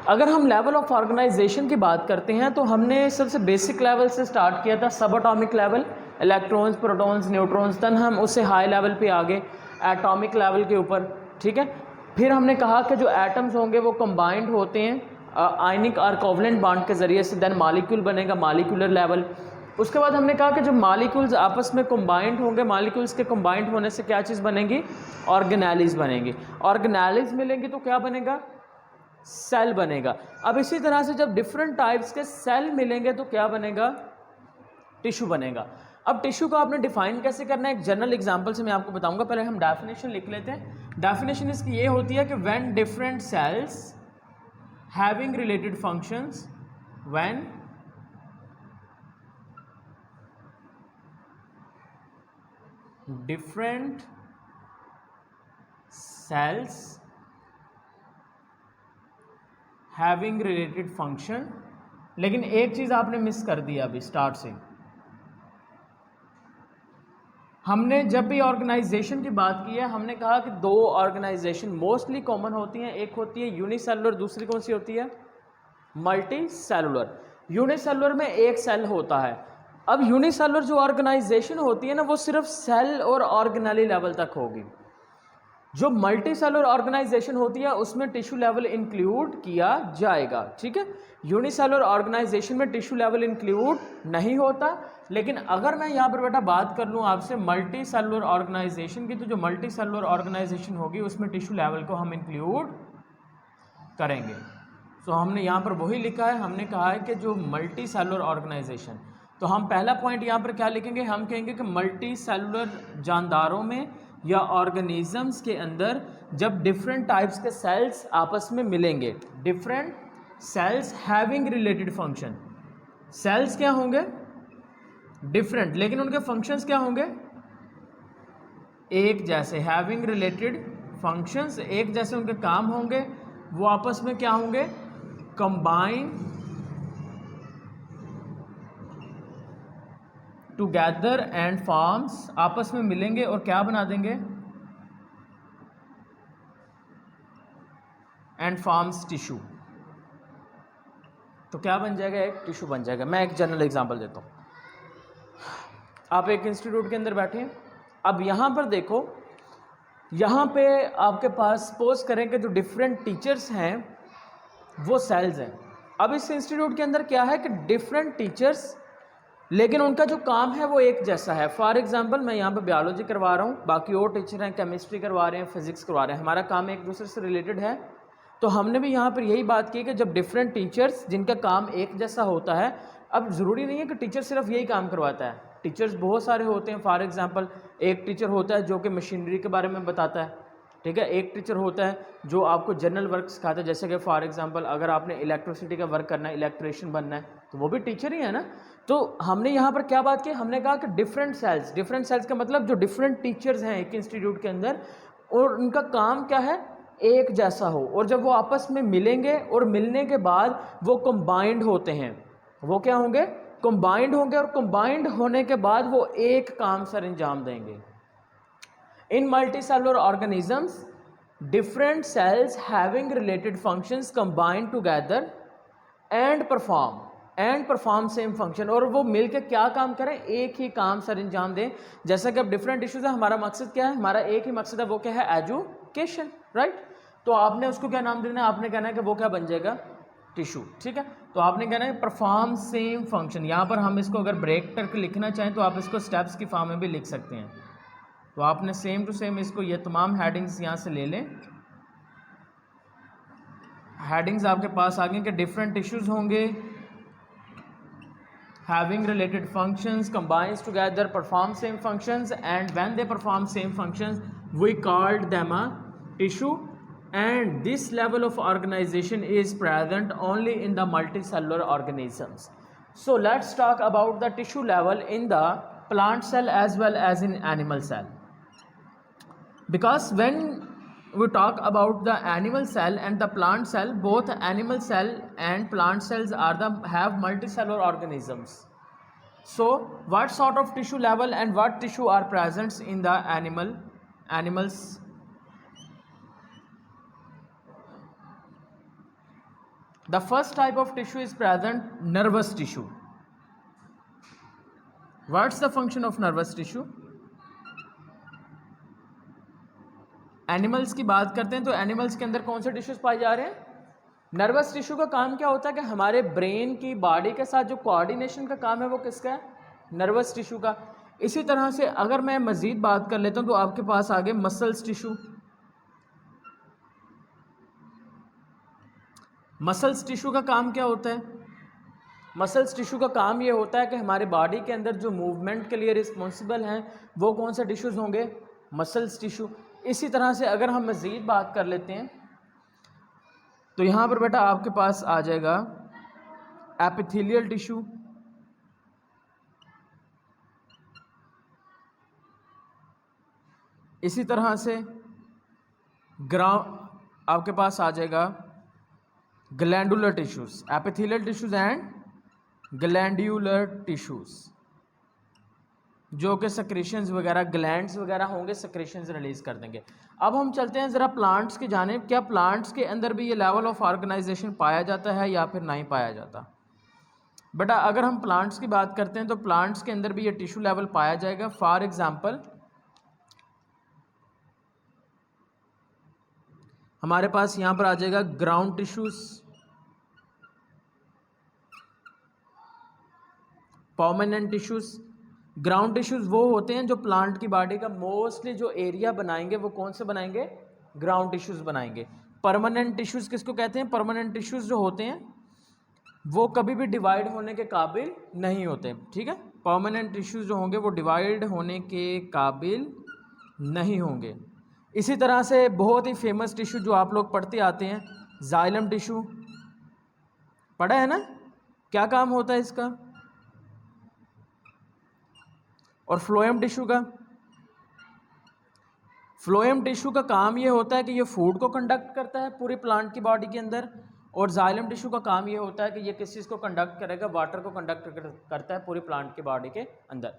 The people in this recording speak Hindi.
अगर हम लेवल ऑफ ऑर्गेनाइजेशन की बात करते हैं तो हमने सबसे बेसिक लेवल से स्टार्ट किया था, सब atomic level, electrons, protons, neutrons, then हम उससे हाई लेवल पे आ गए एटॉमिक लेवल के ऊपर, ठीक है। फिर हमने कहा कि जो एटम्स होंगे वो कंबाइंड होते हैं आयनिक और कोवलेंट बॉन्ड के ज़रिए से, देन मॉलिक्यूल बनेगा मॉलिक्यूलर लेवल। उसके बाद हमने कहा कि जब मॉलिक्यूल्स आपस में कंबाइंड होंगे, मॉलिक्यूल्स के कंबाइंड होने से क्या चीज़ बनेगी, ऑर्गेनेलिज बनेंगी। ऑर्गेनेलिज मिलेंगी तो क्या बनेगा, सेल बनेगा। अब इसी तरह से जब डिफरेंट टाइप्स के सेल मिलेंगे तो क्या बनेगा, टिश्यू बनेगा। अब टिश्यू को आपने डिफाइन कैसे करना है, एक जनरल एग्जांपल से मैं आपको बताऊंगा। पहले हम डेफिनेशन लिख लेते हैं। डेफिनेशन इसकी ये होती है कि when different cells having related functions, when different cells having related function, लेकिन एक चीज़ आपने मिस कर दिया अभी स्टार्ट से। हमने जब भी ऑर्गेनाइजेशन की बात की है हमने कहा कि दो ऑर्गेनाइजेशन मोस्टली कॉमन होती हैं, एक होती है यूनिसेलुलर, दूसरी कौन सी होती है, मल्टी सेलुलर। यूनिसेलुलर में एक सेल होता है। अब यूनिसेलुलर जो ऑर्गेनाइजेशन होती है ना वो सिर्फ सेल और ऑर्गेनेली लेवल तक होगी। जो मल्टी सेलुलर ऑर्गेनाइजेशन होती है उसमें टिश्यू लेवल इंक्लूड किया जाएगा, ठीक है। यूनिसेलुलर ऑर्गेनाइजेशन में टिश्यू लेवल इंक्लूड नहीं होता। लेकिन अगर मैं यहाँ पर बेटा बात कर लूँ आपसे मल्टी सेलुलर ऑर्गेनाइजेशन की, तो जो मल्टी सेलुलर ऑर्गेनाइजेशन होगी उसमें टिश्यू लेवल को हम इंक्लूड करेंगे। तो हमने यहाँ पर वही लिखा है, हमने कहा है कि जो मल्टी सेलुलर ऑर्गेनाइजेशन, तो हम पहला पॉइंट यहाँ पर क्या लिखेंगे, हम कहेंगे कि मल्टी सेलुलर जानदारों में या ऑर्गेनिजम्स के अंदर जब डिफरेंट टाइप्स के सेल्स आपस में मिलेंगे, different cells having related function, cells क्या होंगे, डिफरेंट, लेकिन उनके फंक्शंस क्या होंगे, एक जैसे, हैविंग रिलेटेड फंक्शंस, एक जैसे उनके काम होंगे, वो आपस में क्या होंगे, कंबाइन टुगेदर एंड फॉर्म्स, आपस में मिलेंगे और क्या बना देंगे, एंड फॉर्म्स टिश्यू। तो क्या बन जाएगा, एक टिश्यू बन जाएगा। मैं एक जनरल एग्जांपल देता हूँ। आप एक इंस्टीट्यूट के अंदर बैठे हैं, अब यहाँ पर देखो, यहाँ पे आपके पास सपोज करें कि जो डिफरेंट टीचर्स हैं वो सेल्स हैं। अब इस इंस्टीट्यूट के अंदर क्या है कि डिफरेंट टीचर्स, लेकिन उनका जो काम है वो एक जैसा है। फॉर एग्जांपल मैं यहाँ पे बायोलॉजी करवा रहा हूँ, बाकी और टीचर हैं केमिस्ट्री करवा रहे हैं, फिजिक्स करवा रहे हैं, हमारा काम एक दूसरे से रिलेटेड है। तो हमने भी यहाँ पर यही बात की कि जब डिफरेंट टीचर्स जिनका काम एक जैसा होता है, अब ज़रूरी नहीं है कि टीचर सिर्फ यही काम करवाता है, टीचर्स बहुत सारे होते हैं। फॉर एग्जांपल एक टीचर होता है जो कि मशीनरी के बारे में बताता है, ठीक है। एक टीचर होता है जो आपको जनरल वर्क सिखाता है, जैसे कि फॉर एग्जांपल अगर आपने इलेक्ट्रिसिटी का वर्क करना है, इलेक्ट्रिशियन बनना है, तो वो भी टीचर ही है ना। तो हमने यहाँ पर क्या बात की, हमने कहा कि डिफरेंट सेल्स का मतलब जो डिफरेंट टीचर्स हैं एक इंस्टीट्यूट के अंदर, और उनका काम क्या है, एक जैसा हो, और जब वो आपस में मिलेंगे और मिलने के बाद वो कंबाइंड होते हैं, वो क्या होंगे, कंबाइंड होंगे, और कंबाइंड होने के बाद वो एक काम सर अंजाम देंगे। In multicellular organisms different cells having related functions combine together and perform same function, और वो मिलकर क्या काम करें, एक ही काम सर अंजाम दें। जैसा कि अब डिफरेंट इश्यूज है, हमारा मकसद क्या है, हमारा एक ही मकसद है, वो क्या है, एजुकेशन, राइट। तो आपने उसको क्या नाम देना है, आपने कहना है कि वो क्या बन जाएगा, टिश्यू, ठीक है। तो आपने कहना है परफॉर्म सेम फंक्शन। यहाँ पर हम इसको अगर ब्रेक करके लिखना चाहें तो आप इसको स्टेप्स की फॉर्म में भी लिख सकते हैं। तो आपने सेम टू सेम इसको, ये तमाम हेडिंग्स यहाँ से ले लें। हेडिंग्स आपके पास आ गए कि डिफरेंट टिश्यूज होंगे, having related functions combines together, perform same functions, and when they perform same functions we called them a tissue, and this level of organization is present only in the multicellular organisms. So let's talk about the tissue level in the plant cell as well as in animal cell, because when we talk about the animal cell and the plant cell, both animal cell and plant cells have multicellular organisms. So what sort of tissue level and what tissue are present in the animals? The first type of tissue is present nervous tissue. What's the function of nervous tissue? Animals की बात करते हैं तो एनिमल्स के अंदर कौन से टिश्यूज पाए जा रहे हैं? नर्वस टिश्यू का काम क्या होता है कि हमारे ब्रेन की बॉडी के साथ जो कोऑर्डिनेशन का काम है वो किसका है? नर्वस टिश्यू का. इसी तरह से अगर मैं मज़ीद बात कर लेता हूँ तो आपके पास आगे मसल्स टिश्यू. मसल्स टिश्यू का काम क्या होता है? मसल्स टिश्यू का काम ये होता है कि हमारे बॉडी के अंदर जो मूवमेंट के लिए रिस्पॉन्सिबल हैं वो कौन से टिश्यूज़ होंगे? Muscles tissue. इसी तरह से अगर हम मज़ीद बात कर लेते हैं तो यहाँ पर बेटा आपके पास आ जाएगा एपिथेलियल टिश्यू. इसी तरह से आपके पास आ जाएगा glandular tissues. Epithelial tissues and glandular tissues जो कि सेक्रेशंस वगैरह ग्लैंड्स वगैरह होंगे, सेक्रेशंस रिलीज़ कर देंगे. अब हम चलते हैं ज़रा प्लांट्स की जानिब. क्या प्लांट्स के अंदर भी ये लेवल ऑफ ऑर्गेनाइजेशन पाया जाता है या फिर नहीं पाया जाता? बेटा अगर हम प्लांट्स की बात करते हैं तो प्लांट्स के अंदर भी ये टिश्यू लेवल पाया जाएगा. फॉर एग्जांपल हमारे पास यहाँ पर आ जाएगा ground tissues, permanent tissues. Ground tissues वो होते हैं जो प्लांट की बॉडी का मोस्टली जो एरिया बनाएंगे वो कौन से बनाएंगे? ग्राउंड टिश्यूज़ बनाएंगे. परमानेंट टिश्यूज़ किसको कहते हैं? परमानेंट टिश्यूज़ जो होते हैं वो कभी भी डिवाइड होने के काबिल नहीं होते. ठीक है, परमानेंट टिश्यूज़ जो होंगे वो डिवाइड होने के काबिल नहीं होंगे. इसी तरह से बहुत ही फेमस टिश्यू जो आप लोग पढ़ते आते हैं, जाइलम टिश्यू पढ़ा है ना? क्या काम होता है इसका? और फ्लोएम टिश्यू का? फ्लोएम टिश्यू का काम ये होता है कि ये फूड को कंडक्ट करता है पूरी प्लांट की बॉडी के अंदर, और जाइलम टिश्यू का काम ये होता है कि ये किस चीज़ को कंडक्ट करेगा? वाटर को कंडक्ट करता है पूरी प्लांट की बॉडी के अंदर.